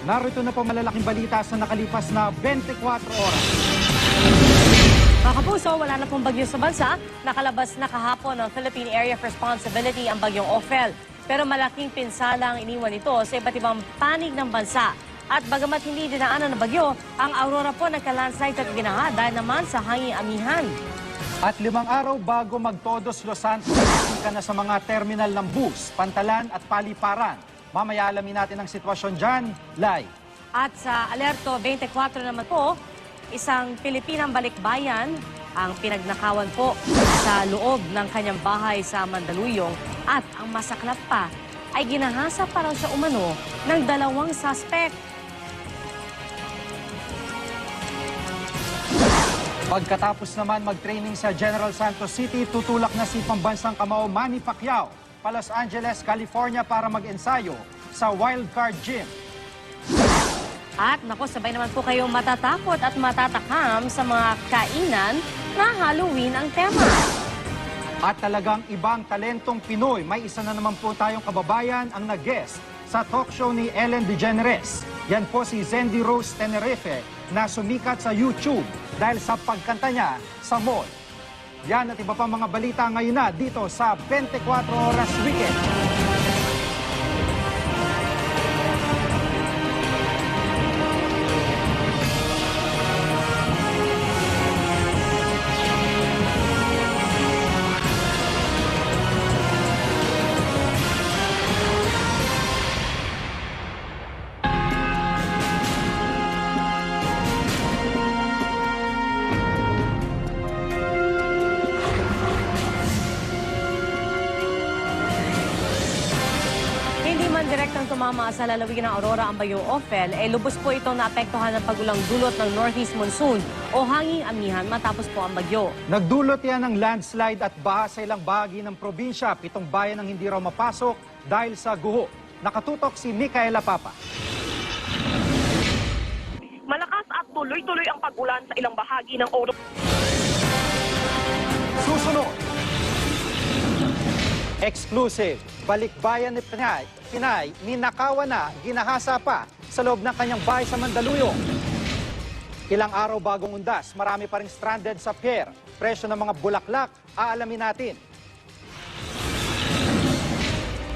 Narito na po malalaking balita sa nakalipas na 24 oras. Mga kapuso, wala na pong bagyo sa bansa. Nakalabas na kahapon ng Philippine Area of Responsibility ang bagyong Ophel. Pero malaking pinsala ang iniwan ito sa iba't ibang panig ng bansa. At bagamat hindi dinaanan ng bagyo, ang Aurora po nagka-landslide at ginaha dahil naman sa hanging amihan. At 5 araw bago magtodos Los Santos, ka na sa mga terminal ng bus, pantalan at paliparan. Mamaya alamin natin ang sitwasyon dyan, live. At sa Alerto 24 naman po, isang Pilipinang balikbayan ang pinagnakawan po sa loob ng kanyang bahay sa Mandaluyong. At ang masaklap pa ay ginahasa pa raw siya umano ng 2 suspect. Pagkatapos naman mag-training sa General Santos City, tutulak na si pambansang kamao Manny Pacquiao pa Los Angeles, California para mag-ensayo sa Wildcard Gym. At naku, sabay naman po kayong matatakot at matatakam sa mga kainan na Halloween ang tema. At talagang ibang talentong Pinoy, may isa na naman po tayong kababayan ang nag-guest sa talk show ni Ellen DeGeneres. Yan po si Zendy Rose Tenerife na sumikat sa YouTube dahil sa pagkanta niya sa mall. Yan at iba pa mga balita ngayon na dito sa 24 Oras Weekend. Direktang tumama sa lalawigan ng Aurora ang bagyong Ophel, lubos po itong naapektuhan ng pagulang dulot ng northeast monsoon o hanging amihan matapos po ang bagyo. Nagdulot yan ng landslide at baha sa ilang bahagi ng probinsya. 7 bayan ang hindi raw mapasok dahil sa guho. Nakatutok si Micaela Papa. Malakas at tuloy-tuloy ang pag-ulan sa ilang bahagi ng Aurora. Susunod. Exclusive. Balikbayan ni Pinay, ninakawan na, ginahasa pa sa loob ng kanyang bahay sa Mandaluyong. Ilang araw bagong undas, marami pa ring stranded sa pier. Presyo ng mga bulaklak, aalamin natin.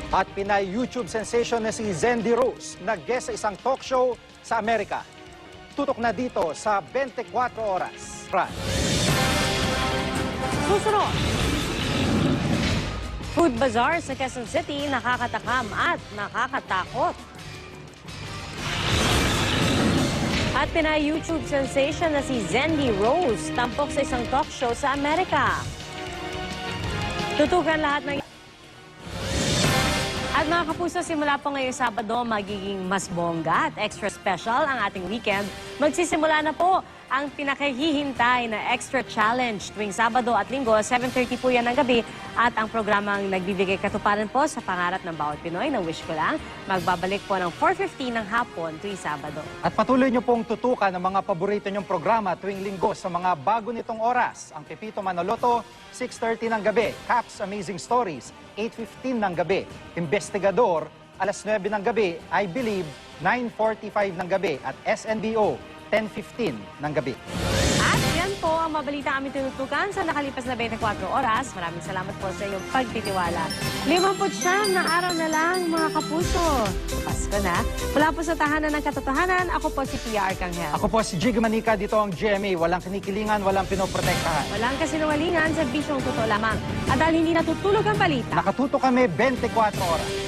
At Pinay YouTube sensation na si Zendy Rose, nag-guest sa isang talk show sa Amerika. Tutok na dito sa 24 Oras. Susunod. Food Bazaar sa Quezon City, nakakatakam at nakakatakot. At Pinay YouTube sensation na si Zendy Rose, tampok sa isang talk show sa Amerika. Tutukan lahat ng... At mga kapuso, simula po ngayong Sabado, magiging mas bongga at extra special ang ating weekend. Magsisimula na po ang pinakahihintay na extra challenge tuwing Sabado at Linggo, 7:30 po yan ng gabi. At ang programang nagbibigay katuparan po sa pangarap ng bawat Pinoy na wish ko lang, magbabalik po ng 4:15 ng hapon tuwing Sabado. At patuloy niyo pong tutukan ang mga paborito niyong programa tuwing Linggo sa mga bago nitong oras. Ang Pepito Manaloto, 6:30 ng gabi. Caps Amazing Stories, 8:15 ng gabi. Investigador, alas 9 ng gabi. I Believe, 9:45 ng gabi. At SNBO, 10:15 ng gabi. At yan po ang mabalita aming tinutukan sa nakalipas na 24 oras. Maraming salamat po sa iyong pagtitiwala. 59 na araw na lang, mga kapuso. Pasko na. Mula po sa Tahanan ng Katotohanan, ako po si Pia Arcangel. Ako po si Jig Manica, dito ang GMA. Walang kinikilingan, walang pinoprotektahan. Walang kasinungalingan sa bisyong totoo lamang. At dahil hindi natutulog ang balita, Nakatuto kami 24 oras.